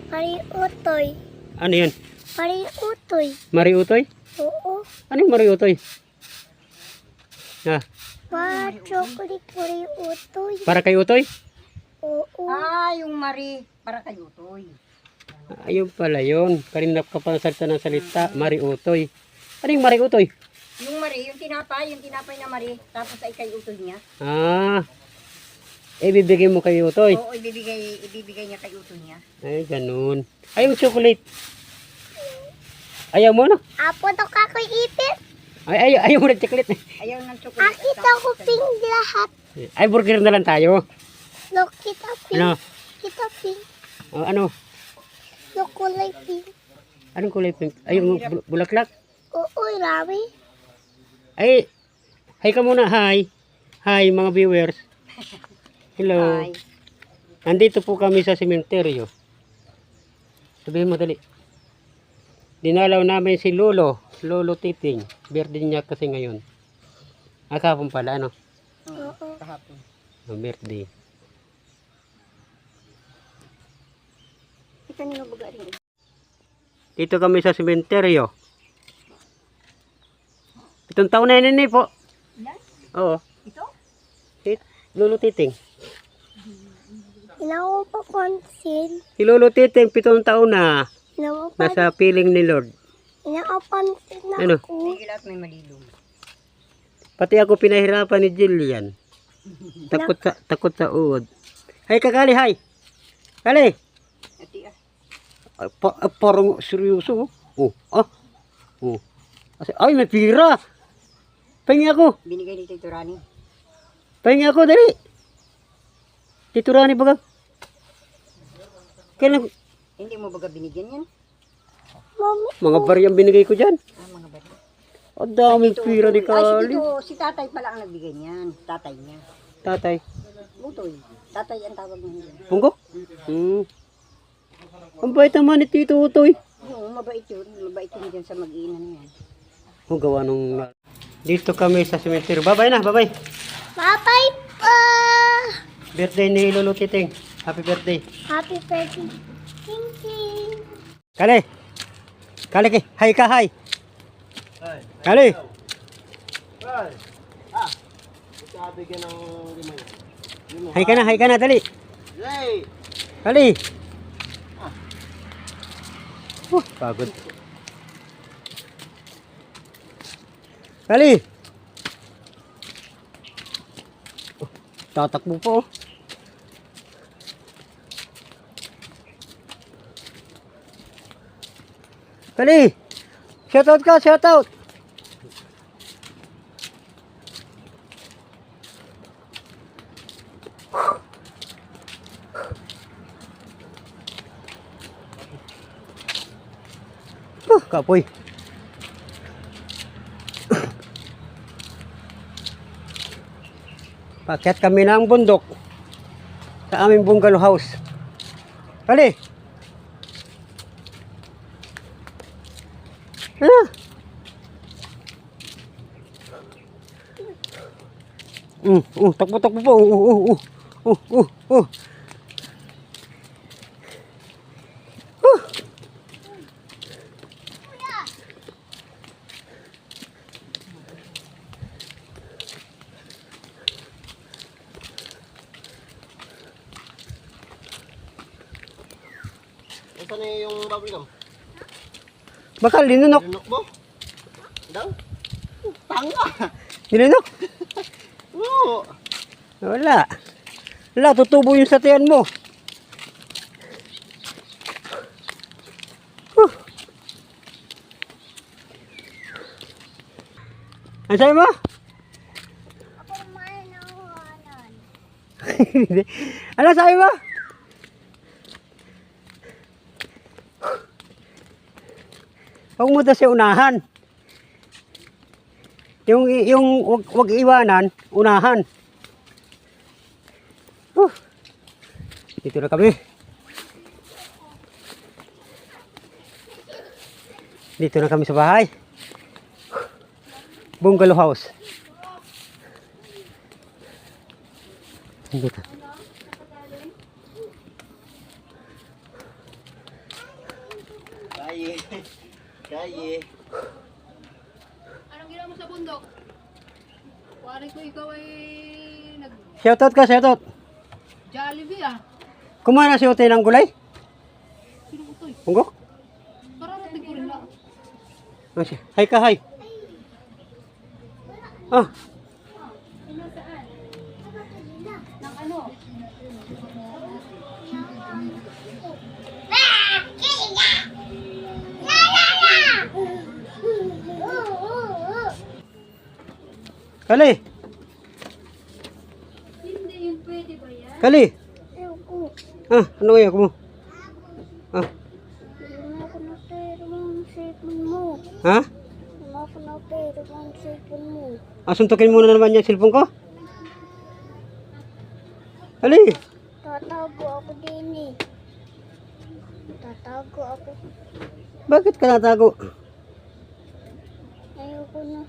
Mariutoy. Ano yun? Mariutoy. Mariutoy? Oo. Ano yung mariutoy? Ah, Chocolate mariutoy. para kay utoy? Oo. Yung Mari, para kayo, Toy. Ayun pala yun. Kanina ka pa salita ng salita. Mariutoy. Ano yung mariutoy? Yung Mari, yung tinapay na Mari, tapos ay kayo utoy niya. Ah, ibibigay mo kay utoy. Oo, ibibigay niya kayo utoy niya. Ay, ganun. Ay, yung chocolate. Ayaw mo na? Apo to kakoy ipit. Ayaw mo na chocolate. Ayaw ng chocolate. Akita ko pink lahat. Ay, burger na lang tayo. Look, kita pink. Ano? Kita pink. Ano? Look, kulay pink. Anong kulay pink? Ay, yung bulaklak. Oo, rami. Ay, hi ka muna. Hi. Hi, mga viewers. Hello. Hi. Nandito po kami sa sementeryo. Sabihin mo dali. Dinalaw namin si Lolo Titing. Birthday niya kasi ngayon. Kahapon pala, ano? Oo, kahapon. Birthday. Kanino baga rin? Dito kami sa sementeryo. Itong taon na yun po. Ilan? Oo. Ito? Lolo Titing. Ilaw pa pansin. Si Lolo Titing, 7 taon na. Ilaw pa. Nasa piling ni Lord. Ilaw pansin na Ano? ako. Tigil at may malilong. Pati ako pinahirapan ni Jillian. Takot sa uod. Hay kakali, hay. Kali. Ati Parang seryoso. Oh. Oh. Ay, may pira. Pahingi ako. binigay ni Tito Rani. Pahingi ako, dali. Tito Rani baga. Kailan, Hindi mo baga binigyan yan? Mami. mga bariyang binigay ko dyan. Mga bata. Ang daming pira ni Ay, Kali. si tatay pala ang nagbigay niyan. Tatay niya. Tatay. Utoy. Tatay ang tawag niya. Punggo? Ang bait naman ni Tito Utoy. Oo, mabait yun. Mabait yun dyan sa mag-iinan niya. Ang gawa nung... Dito kami sa cemetery. Bye-bye na, bye-bye. Bye-bye pa. Birthday ni Lolo Titing. Happy birthday. Happy birthday. Ting ting. Kali. Kali ki. Hi ka, hi. Kali. Hi ka na, dali. Kali. Pagod. Kali. Tatakbo po. Kali. Shoutout ka, shoutout. Kapoy. Pakyat kami ng bundok sa aming bungalow house. Kali. Takbo po. Saan na yung bubble gum? Bakal, linunok. Lunok mo? Daw? Tanga! Linunok. Oo! Wala. Wala, tutubo yung satian mo. Ano sabi mo? Ako naman nahuhanan. Ano sabi mo? Huwag mo daw siya unahan. Yung wag iwanan, unahan. Dito na kami. Dito na kami sa bahay. Bungalow house. Dito. Kaye. Kaye. Anong ginawa mo sa bundok? Wari ko ikaw ay Shoutout ka, shoutout. nag-Jollibee ah. Kumain na si Ote ng gulay? Sino ko to eh? Punggok? Kararating ko rin lang. Ah, siya. Hi ka, hi. Ah, Nang ano? Kali. Hindi yun pwede ba yan? Kali. Ayoko. Ah, ano kaya mo? Ah, Wala ko na pera ng cellphone mo. ha? Wala ko na pera ng cellphone mo. Asuntukin muna naman yung cellphone ko. Kali. Tatago ako din eh. Tatago ako. Bakit ka natago? Ayoko na.